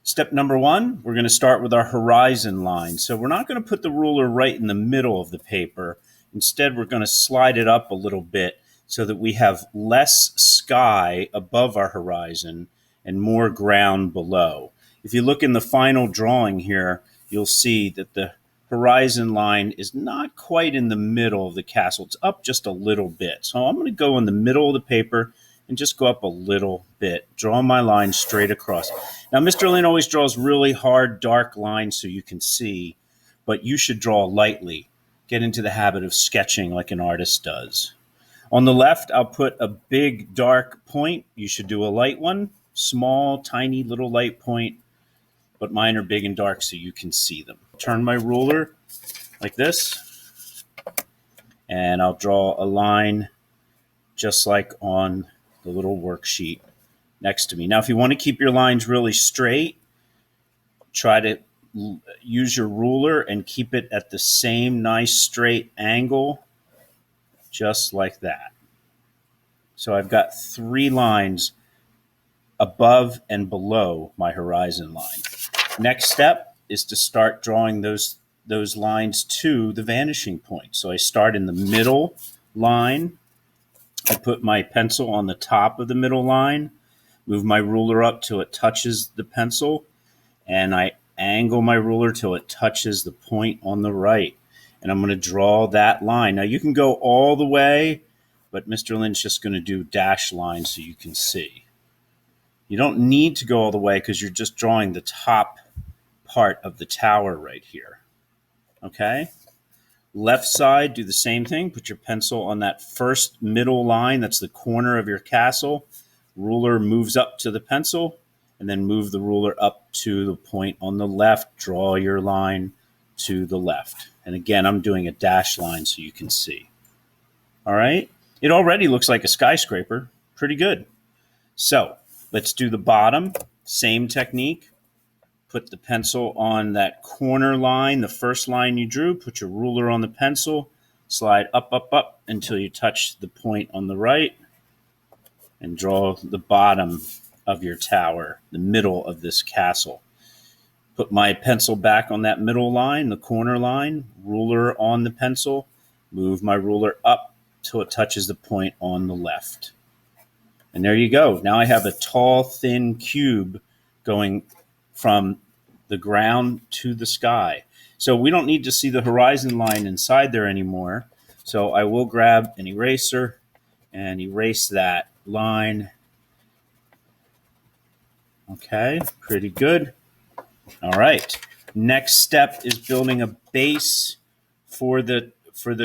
Step number one, we're going to start with our horizon line. So we're not going to put the ruler right in the middle of the paper. Instead, we're going to slide it up a little bit so that we have less sky above our horizon and more ground below. If you look in the final drawing here, you'll see that the horizon line is not quite in the middle of the castle. It's up just a little bit. So I'm going to go in the middle of the paper and just go up a little bit. Draw my line straight across. Now, Mr. Lin always draws really hard, dark lines so you can see, but you should draw lightly. Get into the habit of sketching like an artist does. On the left, I'll put a big, dark point. You should do a light one. Small, tiny, little light point, but mine are big and dark so you can see them. Turn my ruler like this, and I'll draw a line just like on the little worksheet next to me. Now, if you want to keep your lines really straight, try to use your ruler and keep it at the same nice straight angle, just like that. So I've got 3 lines above and below my horizon line. Next step is to start drawing those lines to the vanishing point. So I start in the middle line. I put my pencil on the top of the middle line, move my ruler up till it touches the pencil, and I angle my ruler till it touches the point on the right. And I'm going to draw that line. Now, you can go all the way, but Mr. Lin's just going to do dash lines so you can see. You don't need to go all the way because you're just drawing the top part of the tower right here. Okay? Left side, do the same thing. Put your pencil on that first middle line. That's the corner of your castle. Ruler moves up to the pencil, and then move the ruler up to the point on the left. Draw your line to the left. And again, I'm doing a dash line so you can see. All right? It already looks like a skyscraper. Pretty good. So let's do the bottom. Same technique. Put the pencil on that corner line, the first line you drew. Put your ruler on the pencil. Slide up, up, up until you touch the point on the right. And draw the bottom of your tower, the middle of this castle. Put my pencil back on that middle line, the corner line. Ruler on the pencil. Move my ruler up till it touches the point on the left. And there you go. Now I have a tall, thin cube going from the ground to the sky. So we don't need to see the horizon line inside there anymore. So I will grab an eraser and erase that line. Okay, pretty good. All right. Next step is building a base for the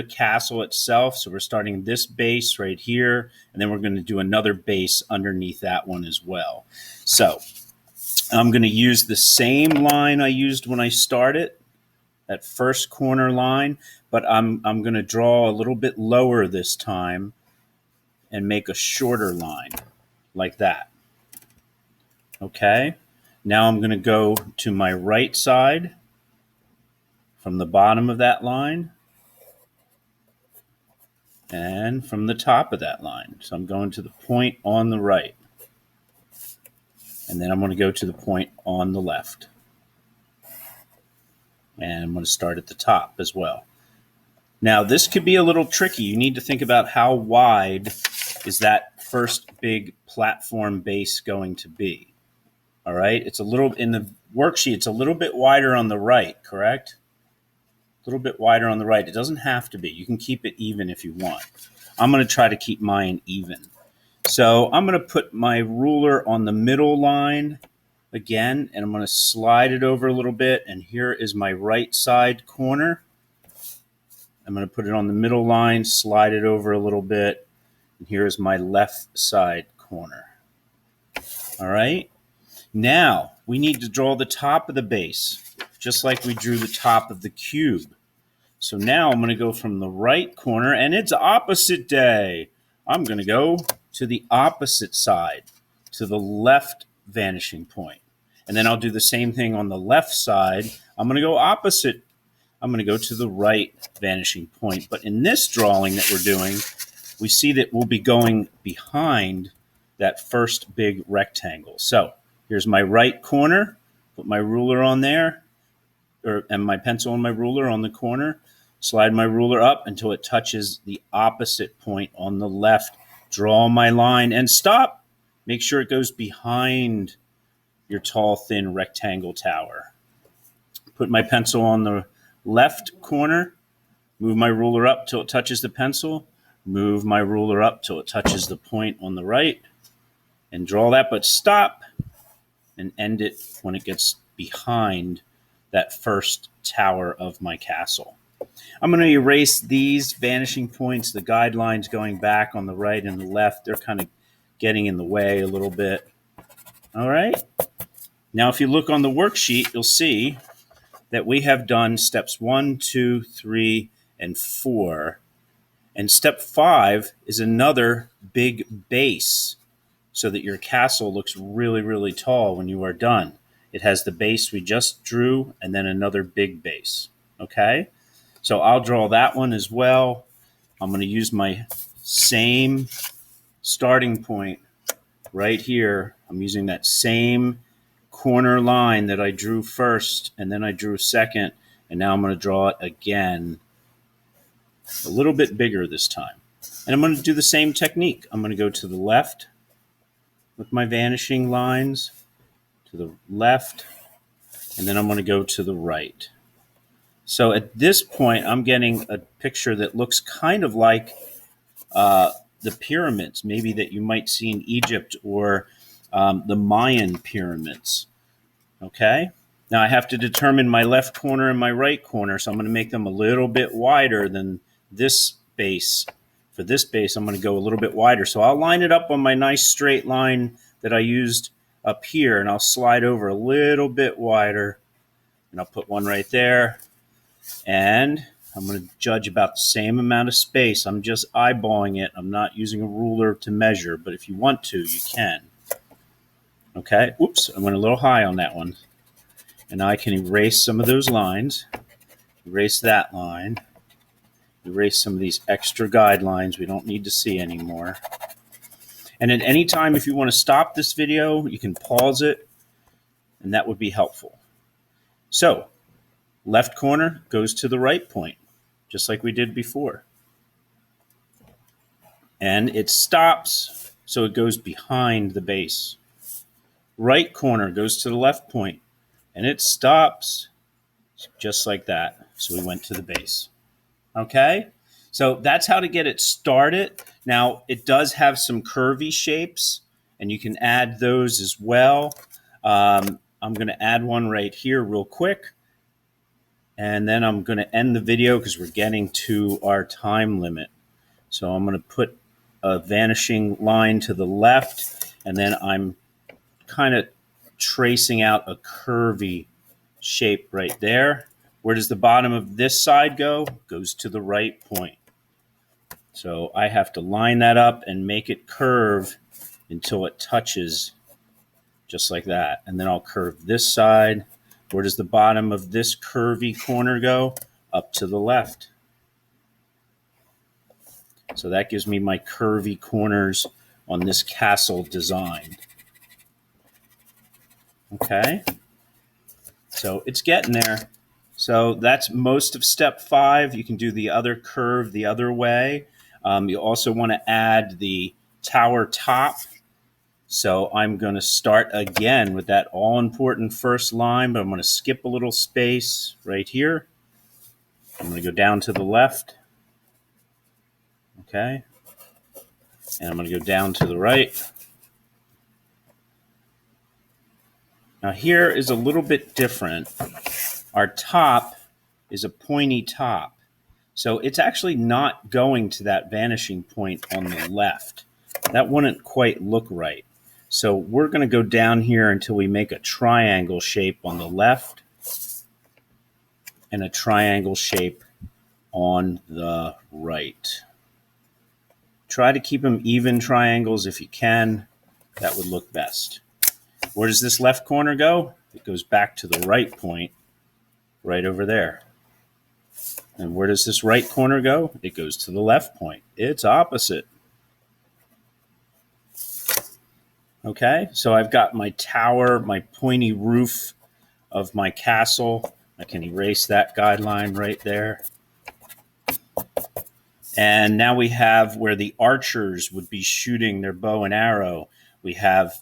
castle itself. So we're starting this base right here, and then we're going to do another base underneath that one as well. So I'm going to use the same line I used when I started, that first corner line, but I'm going to draw a little bit lower this time and make a shorter line like that. Okay, now I'm going to go to my right side from the bottom of that line and from the top of that line. So I'm going to the point on the right. And then I'm going to go to the point on the left. And I'm going to start at the top as well. Now, this could be a little tricky. You need to think about how wide is that first big platform base going to be. All right, it's a little, in the worksheet, it's a little bit wider on the right, correct? A little bit wider on the right. It doesn't have to be. You can keep it even if you want. I'm going to try to keep mine even. So I'm going to put my ruler on the middle line again, and I'm going to slide it over a little bit, and here is my right side corner. I'm going to put it on the middle line, slide it over a little bit, and here is my left side corner. All right. Now, we need to draw the top of the base, just like we drew the top of the cube. So now I'm going to go from the right corner, and it's opposite day. I'm going to go to the opposite side, to the left vanishing point. And then I'll do the same thing on the left side. I'm going to go opposite. I'm going to go to the right vanishing point. But in this drawing that we're doing, we see that we'll be going behind that first big rectangle. So here's my right corner, Put my ruler on there, and my pencil and my ruler on the corner. Slide my ruler up until it touches the opposite point on the left. Draw my line and stop. Make sure it goes behind your tall, thin rectangle tower. Put my pencil on the left corner. Move my ruler up till it touches the pencil. Move my ruler up till it touches the point on the right. And draw that, but stop and end it when it gets behind that first tower of my castle. I'm going to erase these vanishing points, the guidelines going back on the right and the left. They're kind of getting in the way a little bit. All right. Now, if you look on the worksheet, you'll see that we have done steps 1, 2, 3, and 4. And step 5 is another big base so that your castle looks really, really tall when you are done. It has the base we just drew and then another big base. Okay? So I'll draw that one as well. I'm going to use my same starting point right here. I'm using that same corner line that I drew first and then I drew second, and now I'm going to draw it again a little bit bigger this time. And I'm going to do the same technique. I'm going to go to the left with my vanishing lines, to the left, and then I'm going to go to the right. So at this point, I'm getting a picture that looks kind of like the pyramids, maybe that you might see in Egypt, or the Mayan pyramids. Okay? Now I have to determine my left corner and my right corner, so I'm going to make them a little bit wider than this base. For this base, I'm going to go a little bit wider. So I'll line it up on my nice straight line that I used up here, and I'll slide over a little bit wider, and I'll put one right there. And I'm going to judge about the same amount of space. I'm just eyeballing it. I'm not using a ruler to measure, but if you want to, you can. Okay, oops, I went a little high on that one. And now I can erase some of those lines, erase that line, erase some of these extra guidelines we don't need to see anymore. And at any time, if you want to stop this video, you can pause it, and that would be helpful. So, left corner goes to the right point, just like we did before. And it stops, so it goes behind the base. Right corner goes to the left point, and it stops just like that. So we went to the base. Okay? So that's how to get it started. Now, it does have some curvy shapes, and you can add those as well. I'm going to add one right here real quick, and then I'm going to end the video because we're getting to our time limit. So I'm going to put a vanishing line to the left, and then I'm kind of tracing out a curvy shape right there. Where does the bottom of this side go? Goes to the right point. So I have to line that up and make it curve until it touches just like that. And then I'll curve this side. Where does the bottom of this curvy corner go? Up to the left. So that gives me my curvy corners on this castle design. Okay, so it's getting there. So that's most of step 5. You can do the other curve the other way. You also want to add the tower top. So I'm going to start again with that all-important first line, but I'm going to skip a little space right here. I'm going to go down to the left. Okay, and I'm going to go down to the right. Now here is a little bit different. Our top is a pointy top. So it's actually not going to that vanishing point on the left. That wouldn't quite look right. So we're going to go down here until we make a triangle shape on the left and a triangle shape on the right. Try to keep them even triangles if you can. That would look best. Where does this left corner go? It goes back to the right point, right over there. And where does this right corner go? It goes to the left point. It's opposite. Okay, so I've got my tower, my pointy roof of my castle. I can erase that guideline right there. And now we have where the archers would be shooting their bow and arrow. We have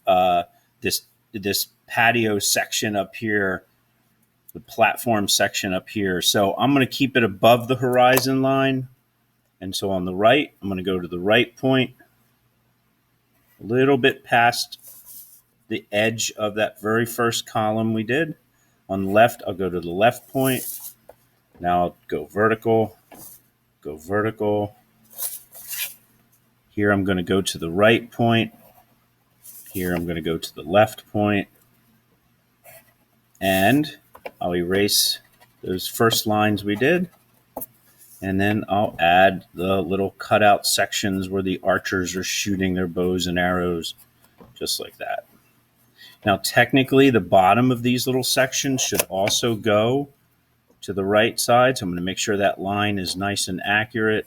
this patio section up here, the platform section up here. So I'm going to keep it above the horizon line. And so on the right, I'm going to go to the right point, a little bit past the edge of that very first column we did. On the left, I'll go to the left point. Now I'll go vertical, go vertical. Here I'm going to go to the right point. Here I'm going to go to the left point. And I'll erase those first lines we did. And then I'll add the little cutout sections where the archers are shooting their bows and arrows, just like that. Now, technically, the bottom of these little sections should also go to the right side. So I'm going to make sure that line is nice and accurate.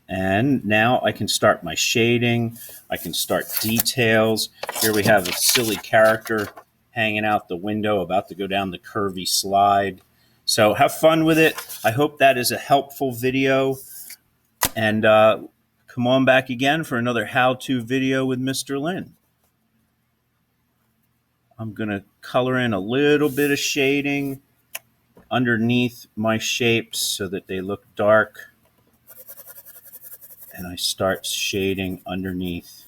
And now I can start my shading. I can start details. Here we have a silly character hanging out the window, about to go down the curvy slide. So have fun with it. I hope that is a helpful video. And come on back again for another how-to video with Mr. Lin. I'm going to color in a little bit of shading underneath my shapes so that they look dark. And I start shading underneath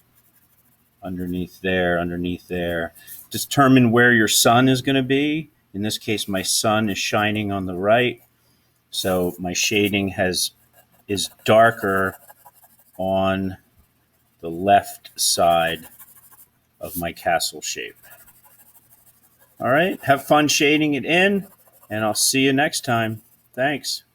there. Determine where your sun is going to be. In this case, my sun is shining on the right. So my shading is darker on the left side of my castle shape. All right, have fun shading it in, and I'll see you next time. Thanks.